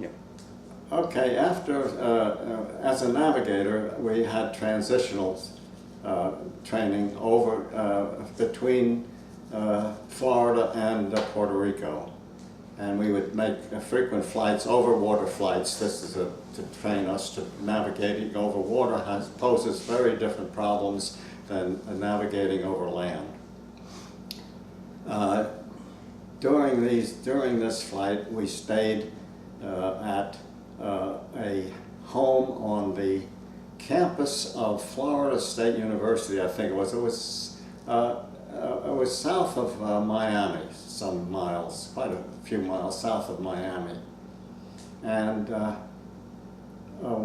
Yeah. Okay, after, as a navigator, we had transitional training over between Florida and Puerto Rico. And we would make frequent flights, over water flights. This is to train us to navigating over water poses very different problems than navigating over land. During this flight, we stayed at a home on the campus of Florida State University, I think it was. It was south of Miami, some miles, quite a few miles south of Miami. And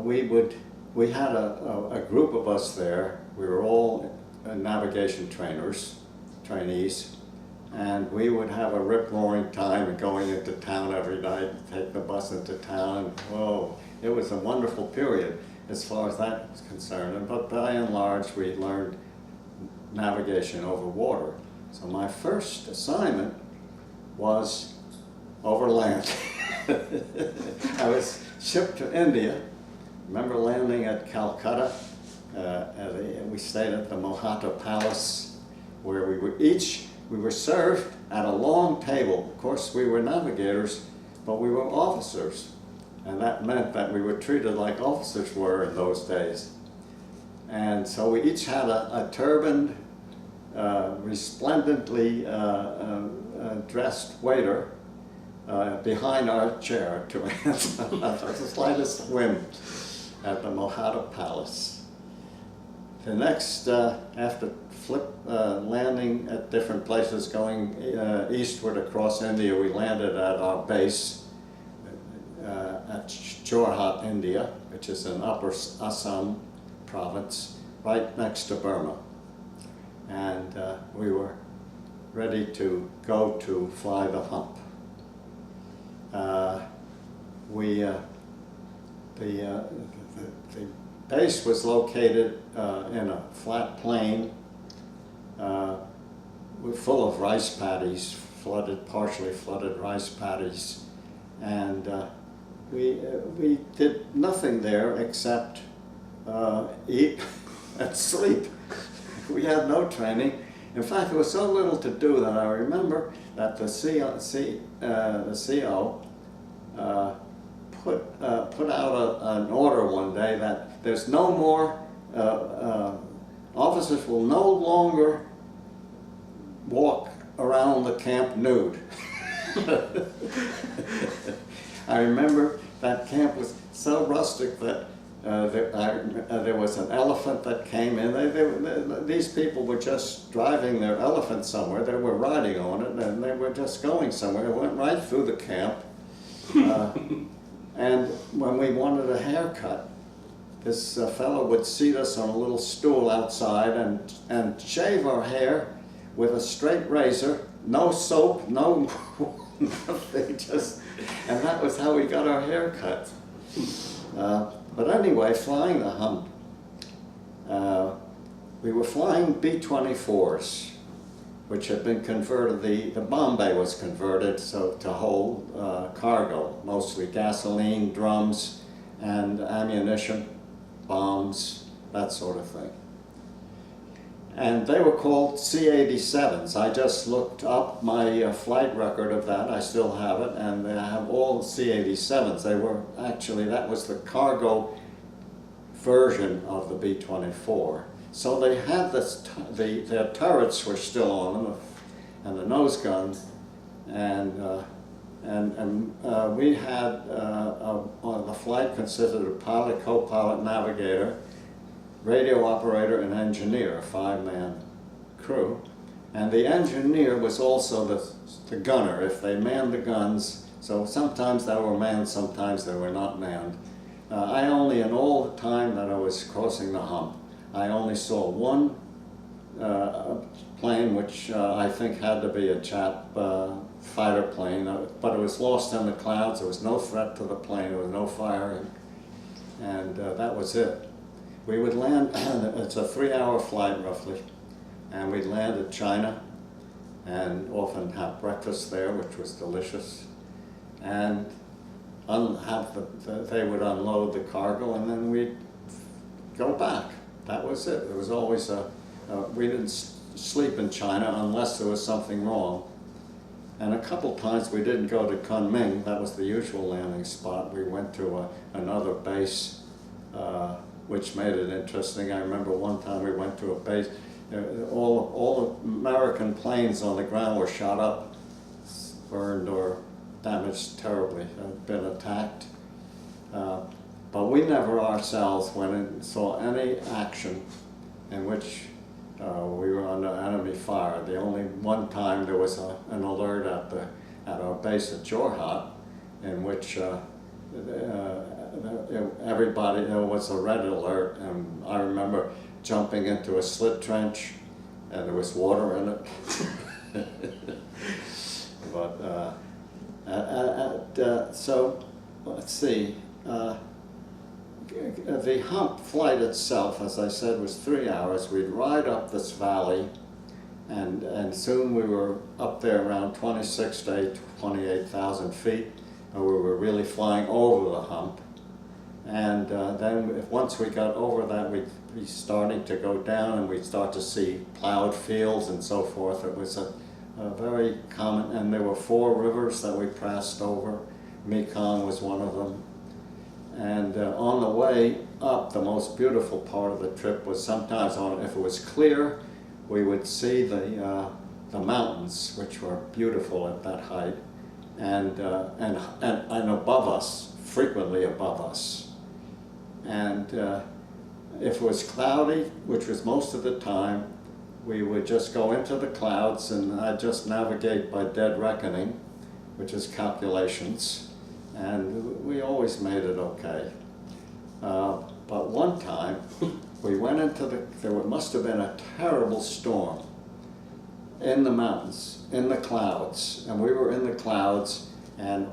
we had a group of us there. We were all navigation trainees. And we would have a rip-roaring time going into town every night, take the bus into town. Whoa, it was a wonderful period as far as that was concerned. But by and large, we learned navigation over water. So my first assignment was over land. I was shipped to India. Remember landing at Calcutta? We stayed at the Mohata Palace, where we were served at a long table. Of course, we were navigators, but we were officers. And that meant that we were treated like officers were in those days. And so we each had a turbaned, resplendently dressed waiter behind our chair to answer the slightest whim at the Mohata Palace. The next, after landing at different places, going eastward across India, we landed at our base at Jorhat, India, which is in Upper Assam province, right next to Burma. And we were ready to go to fly the Hump. The base was located in a flat plain full of rice paddies, partially flooded rice paddies, and we did nothing there except eat and sleep. We had no training. In fact, there was so little to do that I remember that the CO put out an order one day that there's no more, officers will no longer walk around the camp nude. I remember that camp was so rustic that there was an elephant that came in. These people were just driving their elephant somewhere. They were riding on it, and they were just going somewhere. It went right through the camp. And when we wanted a haircut, this fellow would seat us on a little stool outside and shave our hair with a straight razor, no soap, no nothing, and that was how we got our hair cut. But anyway, flying the Hump, we were flying B-24s, which had been converted, the Bombay was converted to hold cargo, mostly gasoline, drums, and ammunition, bombs, that sort of thing. And they were called C-87s. I just looked up my flight record of that. I still have it, and I have all C-87s. They were actually, that was the cargo version of the B-24. So they had their turrets were still on them, and the nose guns, and we had the flight consisted of pilot, co-pilot, navigator, radio operator, and engineer, a 5-man crew. And the engineer was also the gunner, if they manned the guns. So sometimes they were manned, sometimes they were not manned. I only, in all the time that I was crossing the Hump, I only saw one plane, which I think had to be a Jap fighter plane, but it was lost in the clouds. There was no threat to the plane, there was no firing, and that was it. We would land, it's a 3-hour flight roughly, and we'd land at China and often have breakfast there, which was delicious. And they would unload the cargo, and then we'd go back. That was it. There was always we didn't sleep in China unless there was something wrong. And a couple times we didn't go to Kunming. That was the usual landing spot. We went to another base, which made it interesting. I remember one time we went to a base. All American planes on the ground were shot up, burned or damaged terribly, had been attacked. But we never ourselves went and saw any action in which we were under enemy fire. The only one time there was an alert at our base at Jorhat, in which everybody, there was a red alert, and I remember jumping into a slit trench, and there was water in it. But so let's see. The Hump flight itself, as I said, was 3 hours. We'd ride up this valley, and soon we were up there around 26 to 28,000 feet, and we were really flying over the Hump. And then once we got over that, we'd be starting to go down, and we'd start to see plowed fields and so forth. It was a very common, and there were 4 rivers that we passed over. Mekong was one of them. And on the way up, the most beautiful part of the trip was sometimes, if it was clear, we would see the mountains, which were beautiful at that height, and above us, frequently above us. And if it was cloudy, which was most of the time, we would just go into the clouds, and I'd just navigate by dead reckoning, which is calculations. And we always made it okay. But one time, we went into there must have been a terrible storm in the mountains, in the clouds. And we were in the clouds, and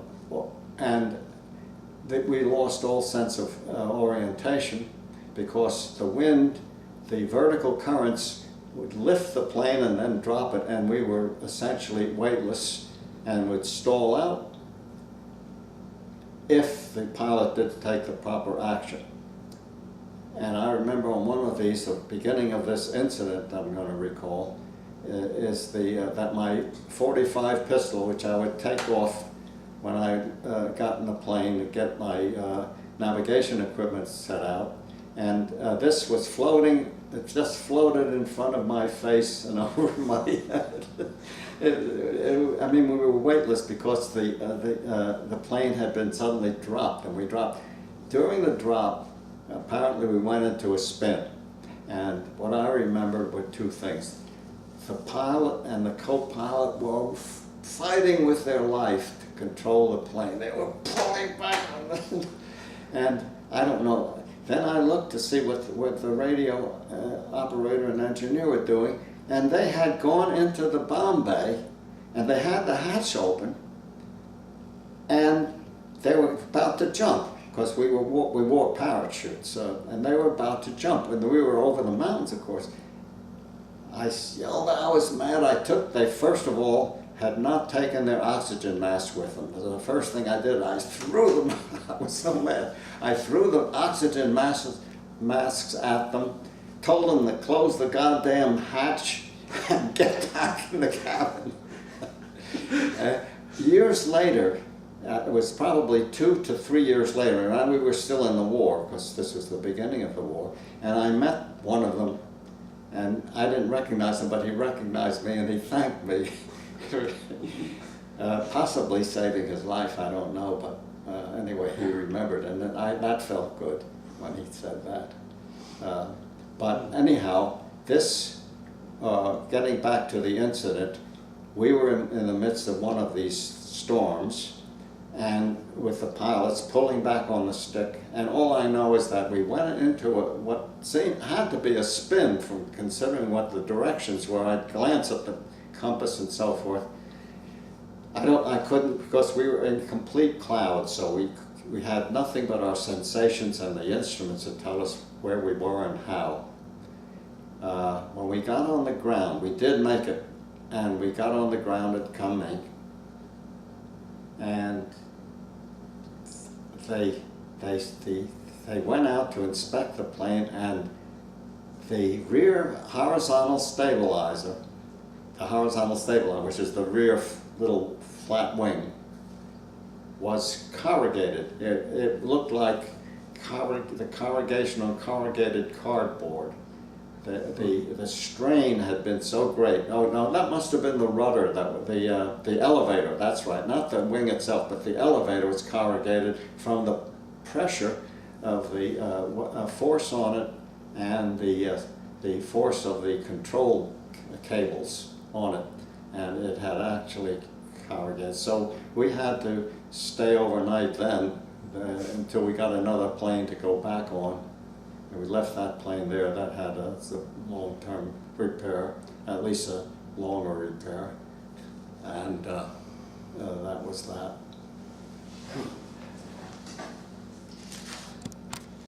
we lost all sense of orientation, because the wind, the vertical currents would lift the plane and then drop it, and we were essentially weightless and would stall out if the pilot didn't take the proper action. And I remember on one of these, the beginning of this incident I'm going to recall, is that my .45 pistol, which I would take off when I got in the plane to get my navigation equipment set out, and this was floating. It just floated in front of my face and over my head. I mean, we were weightless because the plane had been suddenly dropped, and we dropped. During the drop, apparently we went into a spin, and what I remember were 2 things. The pilot and the co-pilot were fighting with their life to control the plane. They were pulling back, and I don't know. Then I looked to see what the radio operator and engineer were doing, and they had gone into the bomb bay, and they had the hatch open, and they were about to jump, because we wore parachutes, and they were about to jump, and we were over the mountains, of course. I yelled, I was mad. They first of all had not taken their oxygen mask with them. The first thing I did, I threw them. I was so mad. I threw the oxygen masks at them, told them to close the goddamn hatch and get back in the cabin. Years later, it was probably 2 to 3 years later, and we were still in the war, because this was the beginning of the war, and I met one of them, and I didn't recognize him, but he recognized me, and he thanked me. Possibly saving his life, I don't know, but anyway, he remembered, and that felt good when he said that. But anyhow, getting back to the incident, we were in the midst of one of these storms, and with the pilots pulling back on the stick, and all I know is that we went into what had to be a spin, from considering what the directions were. I'd glance at the compass and so forth. I couldn't, because we were in complete cloud, so we had nothing but our sensations and the instruments to tell us where we were and how. When we got on the ground, we did make it, and we got on the ground at Kunming, and they, they, the, they went out to inspect the plane, and the rear horizontal stabilizer, which is the rear little flat wing, was corrugated. It looked like the corrugation on corrugated cardboard. The strain had been so great. Oh no, that must have been the rudder, the elevator. That's right, not the wing itself, but the elevator was corrugated from the pressure of the force on it and the force of the control cables on it, and it had actually corrugated. So we had to stay overnight then until we got another plane to go back on. And we left that plane there. That had a long-term repair, at least a longer repair, and that was that.